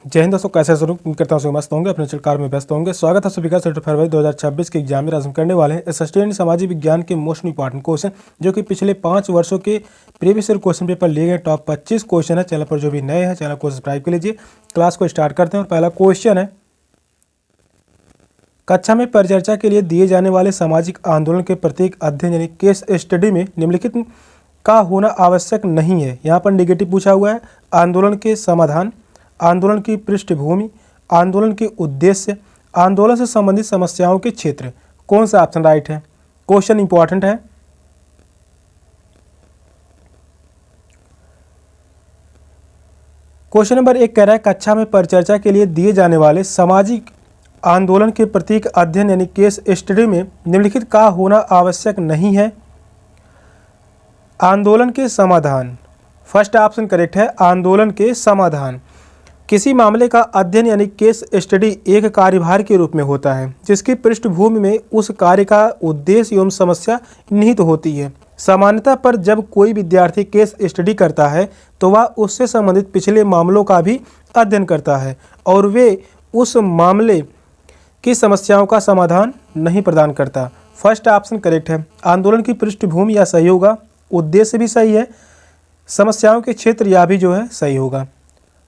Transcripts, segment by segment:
जय हिंद दोस्तों, कैसे शुरू करता हूँ मस्त होंगे, अपने चिलकार में व्यस्त होंगे। स्वागत है सभी का 7 फरवरी 2026 के एग्जाम में। आज हम करने वाले हैं सस्टेन सामाजिक विज्ञान के मोस्ट इंपॉर्टेंट क्वेश्चन, जो कि पिछले 5 वर्षों के प्रीवियस ईयर क्वेश्चन पेपर लिए गए टॉप 25 क्वेश्चन है। चैनल पर जो भी नए हैं चैनल को सब्सक्राइब कर लीजिए। क्लास को स्टार्ट करते हैं और पहला क्वेश्चन है, कक्षा में परिचर्चा के लिए दिए जाने वाले सामाजिक आंदोलन के प्रत्येक अध्ययन यानी केस स्टडी में निम्नलिखित का होना आवश्यक नहीं है। यहाँ पर नेगेटिव पूछा हुआ है। आंदोलन के समाधान, आंदोलन की पृष्ठभूमि, आंदोलन के उद्देश्य, आंदोलन से संबंधित समस्याओं के क्षेत्र। कौन सा ऑप्शन राइट है? क्वेश्चन इंपॉर्टेंट है। क्वेश्चन नंबर 1 कह रहा है, कक्षा में परिचर्चा के लिए दिए जाने वाले सामाजिक आंदोलन के प्रतीक अध्ययन यानी केस स्टडी में निम्नलिखित का होना आवश्यक नहीं है। आंदोलन के समाधान, फर्स्ट ऑप्शन करेक्ट है। आंदोलन के समाधान, किसी मामले का अध्ययन यानी केस स्टडी एक कार्यभार के रूप में होता है जिसकी पृष्ठभूमि में उस कार्य का उद्देश्य एवं समस्या निहित होती है। सामान्यतः पर जब कोई विद्यार्थी केस स्टडी करता है तो वह उससे संबंधित पिछले मामलों का भी अध्ययन करता है और वे उस मामले की समस्याओं का समाधान नहीं प्रदान करता। फर्स्ट ऑप्शन करेक्ट है। आंदोलन की पृष्ठभूमि या सही होगा, उद्देश्य भी सही है, समस्याओं के क्षेत्र या भी जो है सही होगा।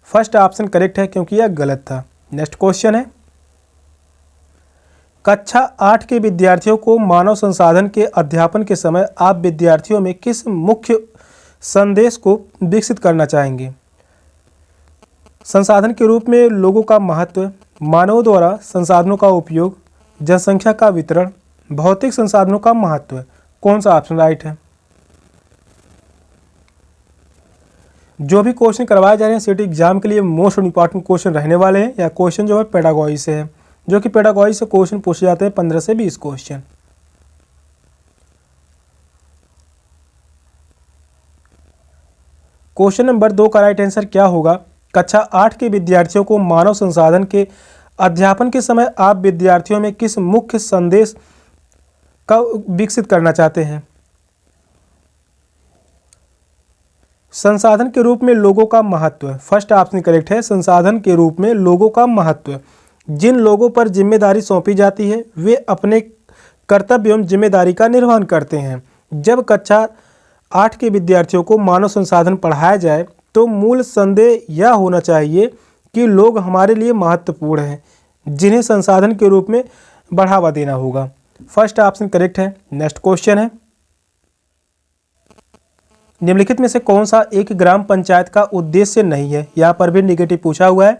फर्स्ट ऑप्शन करेक्ट है क्योंकि यह गलत था। नेक्स्ट क्वेश्चन है, कक्षा 8 के विद्यार्थियों को मानव संसाधन के अध्यापन के समय आप विद्यार्थियों में किस मुख्य संदेश को विकसित करना चाहेंगे? संसाधन के रूप में लोगों का महत्व, मानव द्वारा संसाधनों का उपयोग, जनसंख्या का वितरण, भौतिक संसाधनों का महत्व। कौन सा ऑप्शन राइट है? जो भी क्वेश्चन करवाए जा रहे हैं सीटी एग्जाम के लिए मोस्ट इंपॉर्टेंट क्वेश्चन रहने वाले हैं, या क्वेश्चन जो है पेडागॉजी से है, जो कि पेडागॉजी से क्वेश्चन पूछे जाते हैं 15 से 20 क्वेश्चन। क्वेश्चन नंबर 2 का राइट आंसर क्या होगा? कक्षा 8 के विद्यार्थियों को मानव संसाधन के अध्यापन के समय आप विद्यार्थियों में किस मुख्य संदेश का विकसित करना चाहते हैं? संसाधन के रूप में लोगों का महत्व, फर्स्ट ऑप्शन करेक्ट है। संसाधन के रूप में लोगों का महत्व, जिन लोगों पर जिम्मेदारी सौंपी जाती है वे अपने कर्तव्य एवं जिम्मेदारी का निर्वहन करते हैं। जब कक्षा 8 के विद्यार्थियों को मानव संसाधन पढ़ाया जाए तो मूल संदेश यह होना चाहिए कि लोग हमारे लिए महत्वपूर्ण हैं, जिन्हें संसाधन के रूप में बढ़ावा देना होगा। फर्स्ट ऑप्शन करेक्ट है। नेक्स्ट क्वेश्चन है, निम्नलिखित में से कौन सा एक ग्राम पंचायत का उद्देश्य नहीं है? यहाँ पर भी निगेटिव पूछा हुआ है।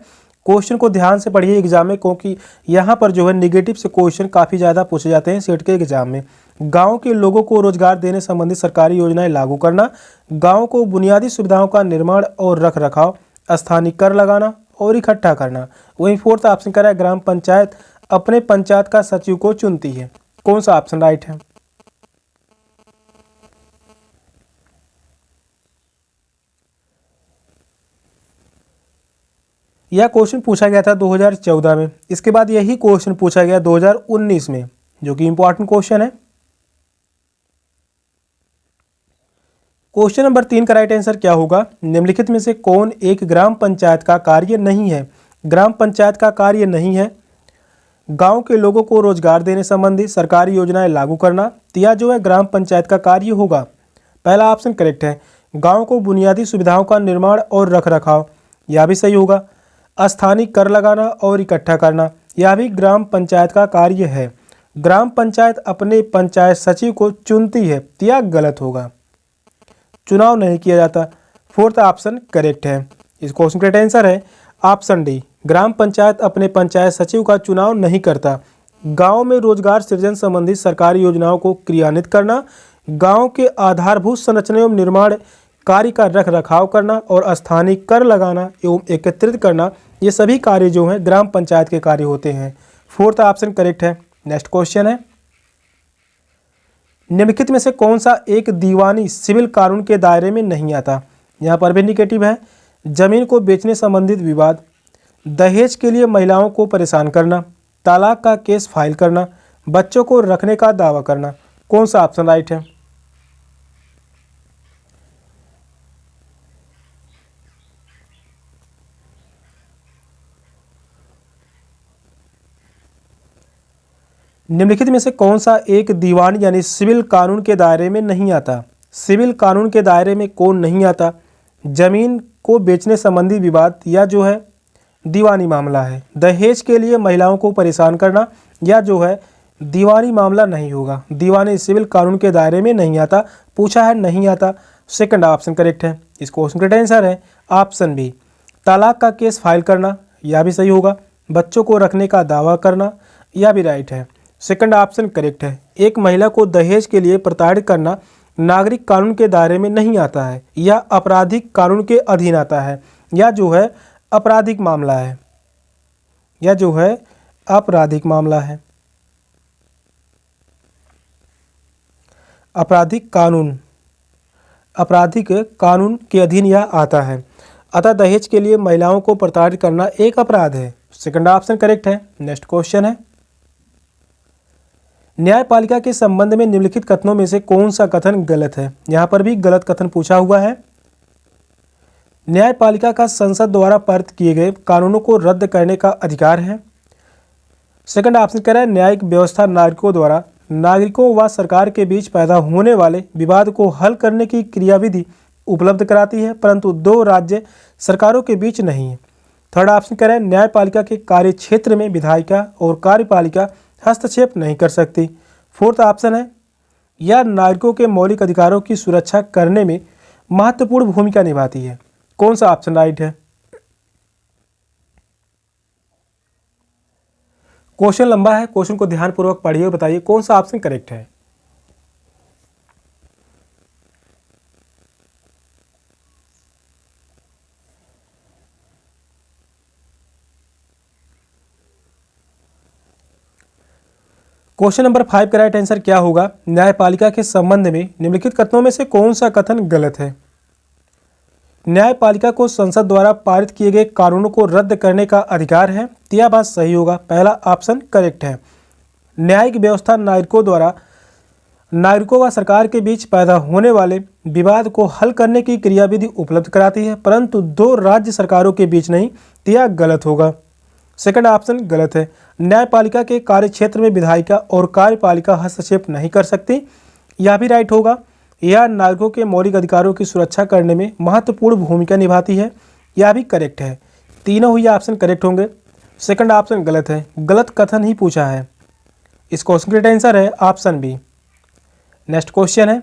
क्वेश्चन को ध्यान से पढ़िए एग्जाम में, क्योंकि यहाँ पर जो है निगेटिव से क्वेश्चन काफ़ी ज़्यादा पूछे जाते हैं सेट के एग्जाम में। गांव के लोगों को रोजगार देने संबंधी सरकारी योजनाएं लागू करना, गांव को बुनियादी सुविधाओं का निर्माण और रख रखाव, स्थानीय कर लगाना और इकट्ठा करना। वहीं फोर्थ ऑप्शन कह रहा है, ग्राम पंचायत अपने पंचायत का सचिव को चुनती है। कौन सा ऑप्शन राइट है? यह क्वेश्चन पूछा गया था 2014 में, इसके बाद यही क्वेश्चन पूछा गया 2019 में, जो कि इंपॉर्टेंट क्वेश्चन है। क्वेश्चन नंबर 3 का राइट आंसर क्या होगा? निम्नलिखित में से कौन एक ग्राम पंचायत का कार्य नहीं है? ग्राम पंचायत का कार्य नहीं है गांव के लोगों को रोजगार देने संबंधी सरकारी योजनाएं लागू करना, या जो है ग्राम पंचायत का कार्य होगा। पहला ऑप्शन करेक्ट है। गांव को बुनियादी सुविधाओं का निर्माण और रख रखाव, यह भी सही होगा। स्थानीय कर लगाना और इकट्ठा करना, यह भी ग्राम पंचायत का कार्य है। ग्राम पंचायत अपने पंचायत सचिव को चुनती है, यह गलत होगा। चुनाव नहीं किया जाता। फोर्थ ऑप्शन करेक्ट है। इस क्वेश्चन का आंसर है ऑप्शन डी। ग्राम पंचायत अपने पंचायत सचिव का चुनाव नहीं करता। गांव में रोजगार सृजन संबंधी सरकारी योजनाओं को क्रियान्वित करना, गांव के आधारभूत संरचना एवं निर्माण कार्य का रख रखाव करना और स्थानीय कर लगाना एवं एकत्रित करना, ये सभी कार्य जो हैं ग्राम पंचायत के कार्य होते हैं। फोर्थ ऑप्शन करेक्ट है। नेक्स्ट क्वेश्चन है, निम्नलिखित में से कौन सा एक दीवानी सिविल कानून के दायरे में नहीं आता? यहाँ पर भी निगेटिव है। जमीन को बेचने संबंधित विवाद, दहेज के लिए महिलाओं को परेशान करना, तलाक का केस फाइल करना, बच्चों को रखने का दावा करना। कौन सा ऑप्शन राइट है? निम्नलिखित में से कौन सा एक दीवानी यानी सिविल कानून के दायरे में नहीं आता? सिविल कानून के दायरे में कौन नहीं आता? जमीन को बेचने संबंधी विवाद या जो है दीवानी मामला है। दहेज के लिए महिलाओं को परेशान करना या जो है दीवानी मामला नहीं होगा। दीवानी सिविल कानून के दायरे में नहीं आता, पूछा है नहीं आता। सेकंड ऑप्शन करेक्ट है। इस क्वेश्चन का आंसर है ऑप्शन बी, तलाक का केस फाइल करना, यह भी सही होगा। बच्चों को रखने का दावा करना, यह भी राइट है। सेकंड ऑप्शन करेक्ट है। एक महिला को दहेज के लिए प्रताड़ित करना नागरिक कानून के दायरे में नहीं आता है, यह आपराधिक कानून के अधीन आता है, या जो है आपराधिक मामला है, या जो है आपराधिक मामला है। आपराधिक कानून के अधीन यह आता है। अतः दहेज के लिए महिलाओं को प्रताड़ित करना एक अपराध है। सेकंड ऑप्शन करेक्ट है। नेक्स्ट क्वेश्चन है, न्यायपालिका के संबंध में निम्नलिखित कथनों में से कौन सा कथन गलत है? यहाँ पर भी गलत कथन पूछा हुआ है। न्यायपालिका का संसद द्वारा पारित किए गए कानूनों को रद्द करने का अधिकार है। सेकंड ऑप्शन कह रहा है न्यायिक व्यवस्था नागरिकों द्वारा नागरिकों व सरकार के बीच पैदा होने वाले विवाद को हल करने की क्रियाविधि उपलब्ध कराती है, परंतु दो राज्य सरकारों के बीच नहीं है। थर्ड ऑप्शन कह रहा है न्यायपालिका के कार्य क्षेत्र में विधायिका और कार्यपालिका हस्तक्षेप नहीं कर सकती। फोर्थ ऑप्शन है यह नागरिकों के मौलिक अधिकारों की सुरक्षा करने में महत्वपूर्ण भूमिका निभाती है। कौन सा ऑप्शन राइट है? क्वेश्चन लंबा है, क्वेश्चन को ध्यानपूर्वक पढ़िए और बताइए कौन सा ऑप्शन करेक्ट है। क्वेश्चन नंबर 5 का राइट आंसर क्या होगा? न्यायपालिका के संबंध में निम्नलिखित कथनों में से कौन सा कथन गलत है? न्यायपालिका को संसद द्वारा पारित किए गए कानूनों को रद्द करने का अधिकार है, तो यह बात सही होगा, पहला ऑप्शन करेक्ट है। न्यायिक व्यवस्था नागरिकों व सरकार के बीच पैदा होने वाले विवाद को हल करने की क्रियाविधि उपलब्ध कराती है, परंतु दो राज्य सरकारों के बीच नहीं, तो यह गलत होगा। सेकंड ऑप्शन गलत है। न्यायपालिका के कार्य क्षेत्र में विधायिका और कार्यपालिका हस्तक्षेप नहीं कर सकती, यह भी राइट होगा। यह नागरिकों के मौलिक अधिकारों की सुरक्षा करने में महत्वपूर्ण भूमिका निभाती है, यह भी करेक्ट है। तीनों ही ऑप्शन करेक्ट होंगे। सेकंड ऑप्शन गलत है, गलत कथन ही पूछा है। इस क्वेश्चन का आंसर है ऑप्शन बी। नेक्स्ट क्वेश्चन है,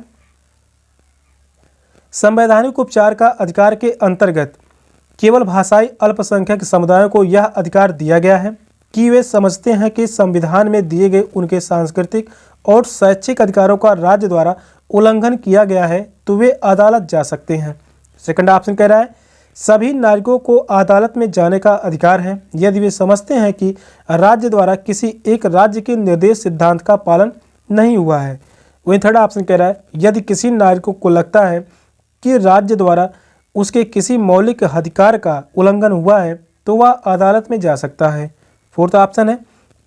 संवैधानिक उपचार का अधिकार के अंतर्गत केवल भाषाई अल्पसंख्यक समुदायों को यह अधिकार दिया गया है कि वे समझते हैं कि संविधान में दिए गए उनके सांस्कृतिक और शैक्षिक अधिकारों का राज्य द्वारा उल्लंघन किया गया है, तो वे अदालत जा सकते हैं। सेकंड ऑप्शन कह रहा है सभी नागरिकों को अदालत में जाने का अधिकार है यदि वे समझते हैं कि राज्य द्वारा किसी एक राज्य के निर्देश सिद्धांत का पालन नहीं हुआ है। वहीं थर्ड ऑप्शन कह रहा है यदि किसी नागरिक को लगता है कि राज्य द्वारा उसके किसी मौलिक अधिकार का उल्लंघन हुआ है तो वह अदालत में जा सकता है। फोर्थ ऑप्शन है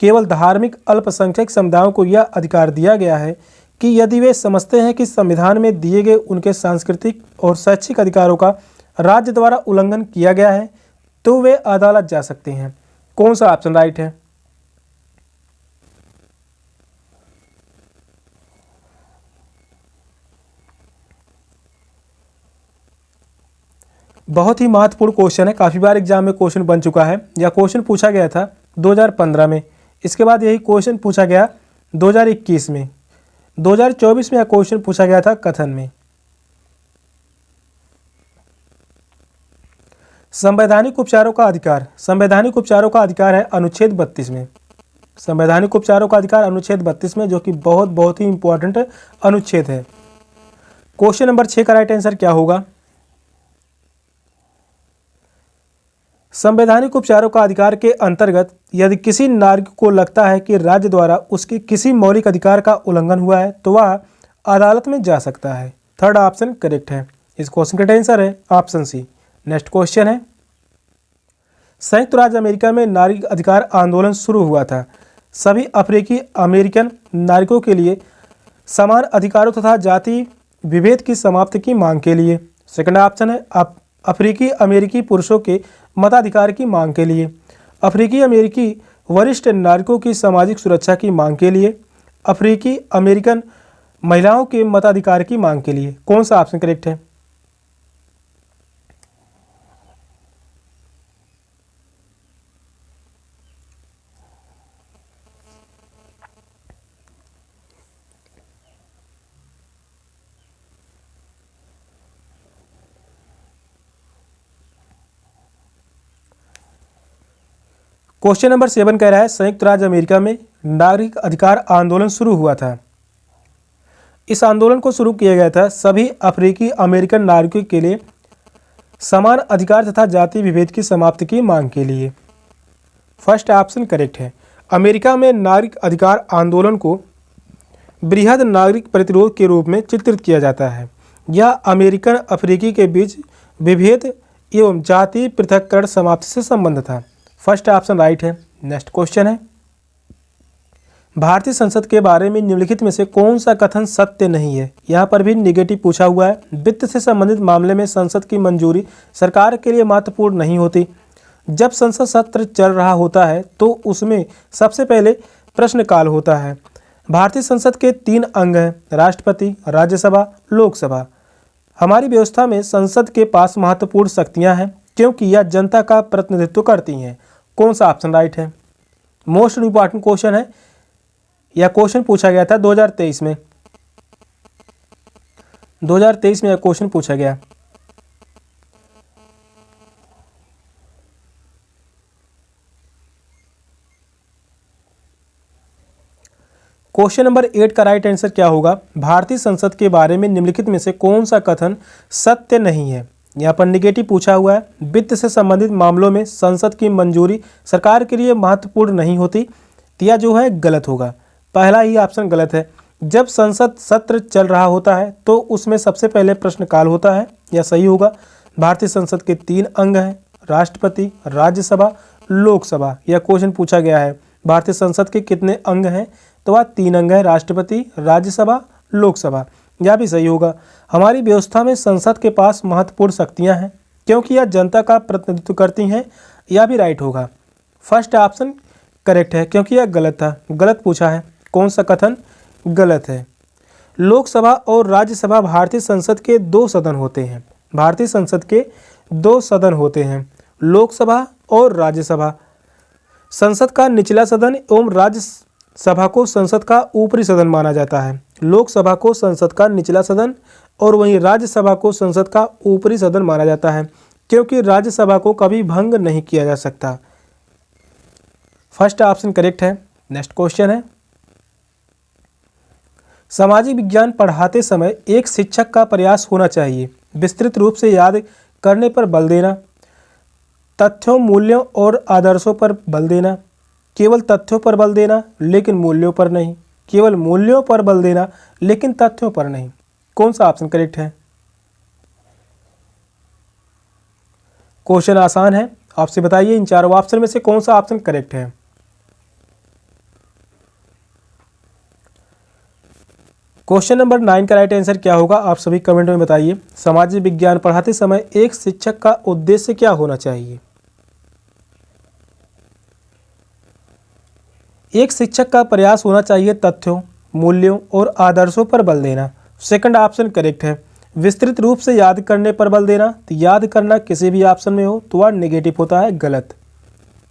केवल धार्मिक अल्पसंख्यक समुदायों को यह अधिकार दिया गया है कि यदि वे समझते हैं कि संविधान में दिए गए उनके सांस्कृतिक और शैक्षिक अधिकारों का राज्य द्वारा उल्लंघन किया गया है तो वे अदालत जा सकते हैं। कौन सा ऑप्शन राइट है? बहुत ही महत्वपूर्ण क्वेश्चन है, काफ़ी बार एग्जाम में क्वेश्चन बन चुका है। यह क्वेश्चन पूछा गया था 2015 में, इसके बाद यही क्वेश्चन पूछा गया 2021 में, 2024 में यह क्वेश्चन पूछा गया था कथन में। संवैधानिक उपचारों का अधिकार, संवैधानिक उपचारों का अधिकार है अनुच्छेद 32 में। संवैधानिक उपचारों का अधिकार अनुच्छेद 32 में, जो कि बहुत ही इंपॉर्टेंट अनुच्छेद है। क्वेश्चन नंबर 6 का राइट आंसर क्या होगा? संवैधानिक उपचारों का अधिकार के अंतर्गत यदि किसी नागरिक को लगता है कि राज्य द्वारा उसके किसी मौलिक अधिकार का उल्लंघन हुआ है तो वह अदालत में जा सकता है। थर्ड ऑप्शन करेक्ट है। इस क्वेश्चन का आंसर है ऑप्शन सी। नेक्स्ट क्वेश्चन है, संयुक्त राज्य अमेरिका में नागरिक अधिकार आंदोलन शुरू हुआ था सभी अफ्रीकी अमेरिकन नागरिकों के लिए समान अधिकारों तथा जाति विभेद की समाप्ति की मांग के लिए। सेकंड ऑप्शन है अफ्रीकी अमेरिकी पुरुषों के मताधिकार की मांग के लिए। अफ्रीकी अमेरिकी वरिष्ठ नागरिकों की सामाजिक सुरक्षा की मांग के लिए, अफ्रीकी अमेरिकन महिलाओं के मताधिकार की मांग के लिए। कौन सा ऑप्शन करेक्ट है? क्वेश्चन नंबर 7 कह रहा है संयुक्त राज्य अमेरिका में नागरिक अधिकार आंदोलन शुरू हुआ था। इस आंदोलन को शुरू किया गया था सभी अफ्रीकी अमेरिकन नागरिकों के लिए समान अधिकार तथा जाति विभेद की समाप्ति की मांग के लिए। फर्स्ट ऑप्शन करेक्ट है। अमेरिका में नागरिक अधिकार आंदोलन को बृहद नागरिक प्रतिरोध के रूप में चित्रित किया जाता है। यह अमेरिकन अफ्रीकी के बीच विभेद एवं जाति पृथक्करण समाप्ति से संबंध था। फर्स्ट ऑप्शन राइट है। नेक्स्ट क्वेश्चन है भारतीय संसद के बारे में निम्नलिखित में से कौन सा कथन सत्य नहीं है? यहाँ पर भी निगेटिव पूछा हुआ है। वित्त से संबंधित मामले में संसद की मंजूरी सरकार के लिए महत्वपूर्ण नहीं होती। जब संसद सत्र चल रहा होता है तो उसमें सबसे पहले प्रश्नकाल होता है। भारतीय संसद के 3 अंग हैं, राष्ट्रपति, राज्यसभा, लोकसभा। हमारी व्यवस्था में संसद के पास महत्वपूर्ण शक्तियाँ हैं क्योंकि यह जनता का प्रतिनिधित्व करती हैं। कौन सा ऑप्शन राइट है? मोस्ट इंपॉर्टेंट क्वेश्चन है। यह क्वेश्चन पूछा गया था 2023 में। 2023 में यह क्वेश्चन पूछा गया। क्वेश्चन नंबर 8 का राइट आंसर क्या होगा? भारतीय संसद के बारे में निम्नलिखित में से कौन सा कथन सत्य नहीं है? यहाँ पर निगेटिव पूछा हुआ है। वित्त से संबंधित मामलों में संसद की मंजूरी सरकार के लिए महत्वपूर्ण नहीं होती। तो यह जो है गलत होगा। पहला ही ऑप्शन गलत है। जब संसद सत्र चल रहा होता है तो उसमें सबसे पहले प्रश्नकाल होता है। यह सही होगा। भारतीय संसद के 3 अंग हैं, राष्ट्रपति, राज्यसभा, लोकसभा। यह क्वेश्चन पूछा गया है भारतीय संसद के कितने अंग हैं? तो वह 3 अंग हैं, राष्ट्रपति, राज्यसभा, लोकसभा। यह भी सही होगा। हमारी व्यवस्था में संसद के पास महत्वपूर्ण शक्तियां हैं क्योंकि यह जनता का प्रतिनिधित्व करती हैं। यह भी राइट होगा। फर्स्ट ऑप्शन करेक्ट है क्योंकि यह गलत था। गलत पूछा है। कौन सा कथन गलत है? लोकसभा और राज्यसभा भारतीय संसद के 2 सदन होते हैं। भारतीय संसद के 2 सदन होते हैं, लोकसभा और राज्यसभा। संसद का निचला सदन एवं राज्यसभा को संसद का ऊपरी सदन माना जाता है। लोकसभा को संसद का निचला सदन और वहीं राज्यसभा को संसद का ऊपरी सदन माना जाता है क्योंकि राज्यसभा को कभी भंग नहीं किया जा सकता। फर्स्ट ऑप्शन करेक्ट है। नेक्स्ट क्वेश्चन है सामाजिक विज्ञान पढ़ाते समय एक शिक्षक का प्रयास होना चाहिए विस्तृत रूप से याद करने पर बल देना, तथ्यों, मूल्यों और आदर्शों पर बल देना, केवल तथ्यों पर बल देना लेकिन मूल्यों पर नहीं, केवल मूल्यों पर बल देना लेकिन तथ्यों पर नहीं। कौन सा ऑप्शन करेक्ट है? क्वेश्चन आसान है। आपसे बताइए इन चारों ऑप्शन में से कौन सा ऑप्शन करेक्ट है? क्वेश्चन नंबर 9 का राइट आंसर क्या होगा? आप सभी कमेंट में बताइए। सामाजिक विज्ञान पढ़ाते समय एक शिक्षक का उद्देश्य क्या होना चाहिए? एक शिक्षक का प्रयास होना चाहिए तथ्यों, मूल्यों और आदर्शों पर बल देना। सेकंड ऑप्शन करेक्ट है। विस्तृत रूप से याद करने पर बल देना, तो याद करना किसी भी ऑप्शन में हो तो वह नेगेटिव होता है, गलत।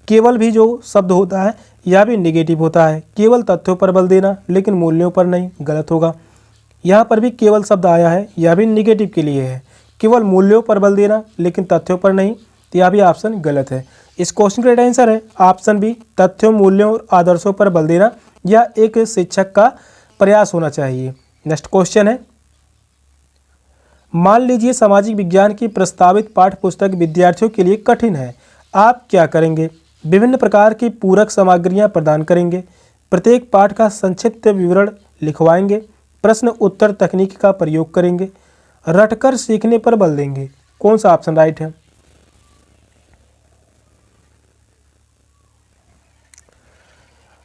केवल भी जो शब्द होता है यह भी नेगेटिव होता है। केवल तथ्यों पर बल देना लेकिन मूल्यों पर नहीं, गलत होगा। यहाँ पर भी केवल शब्द आया है, यह भी नेगेटिव के लिए है। केवल मूल्यों पर बल देना लेकिन तथ्यों पर नहीं, तो यह भी ऑप्शन गलत है। इस क्वेश्चन का राइट आंसर है ऑप्शन बी, तथ्यों, मूल्यों और आदर्शों पर बल देना। यह एक शिक्षक का प्रयास होना चाहिए। नेक्स्ट क्वेश्चन है मान लीजिए सामाजिक विज्ञान की प्रस्तावित पाठ्य पुस्तक विद्यार्थियों के लिए कठिन है, आप क्या करेंगे? विभिन्न प्रकार की पूरक सामग्रियां प्रदान करेंगे, प्रत्येक पाठ का संक्षिप्त विवरण लिखवाएंगे, प्रश्न उत्तर तकनीक का प्रयोग करेंगे, रटकर सीखने पर बल देंगे। कौन सा ऑप्शन राइट है?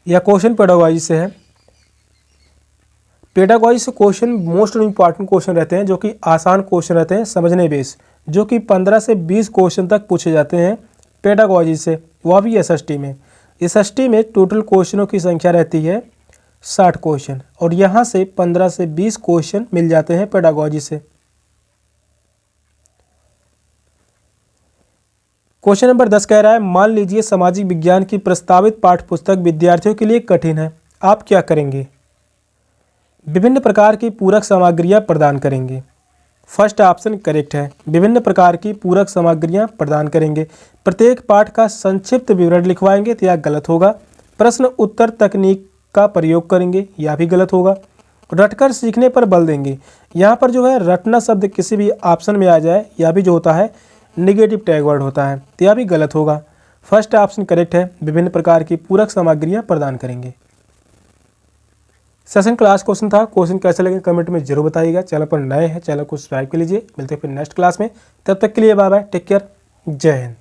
यह क्वेश्चन पेडागोजी से है। पेडागोजी से क्वेश्चन मोस्ट इंपॉर्टेंट क्वेश्चन रहते हैं, जो कि आसान क्वेश्चन रहते हैं, समझने बेस, जो कि 15 से 20 क्वेश्चन तक पूछे जाते हैं पेडागोजी से, वह भी एसएसटी में। SST में टोटल क्वेश्चनों की संख्या रहती है 60 क्वेश्चन, और यहाँ से 15 से 20 क्वेश्चन मिल जाते हैं पेडागोजी से। क्वेश्चन नंबर 10 कह रहा है, मान लीजिए सामाजिक विज्ञान की प्रस्तावित पाठ्य पुस्तक विद्यार्थियों के लिए कठिन है, आप क्या करेंगे? विभिन्न प्रकार की पूरक सामग्रियां प्रदान करेंगे। फर्स्ट ऑप्शन करेक्ट है, विभिन्न प्रकार की पूरक सामग्रियां प्रदान करेंगे। प्रत्येक पाठ का संक्षिप्त विवरण लिखवाएंगे, तो यह गलत होगा। प्रश्न उत्तर तकनीक का प्रयोग करेंगे, यह भी गलत होगा। रटकर सीखने पर बल देंगे, यहाँ पर जो है रटना शब्द किसी भी ऑप्शन में आ जाए, यह भी जो होता है निगेटिव टैग वर्ड होता है, तो यह भी गलत होगा। फर्स्ट ऑप्शन करेक्ट है, विभिन्न प्रकार की पूरक सामग्रियां प्रदान करेंगे। सेशन क्लास क्वेश्चन था। क्वेश्चन कैसे लगे कमेंट में जरूर बताइएगा। चैनल पर नए हैं, चैनल को सब्सक्राइब कर लीजिए। मिलते हैं फिर नेक्स्ट क्लास में, तब तक के लिए बाय बाय, टेक केयर, जय हिंद।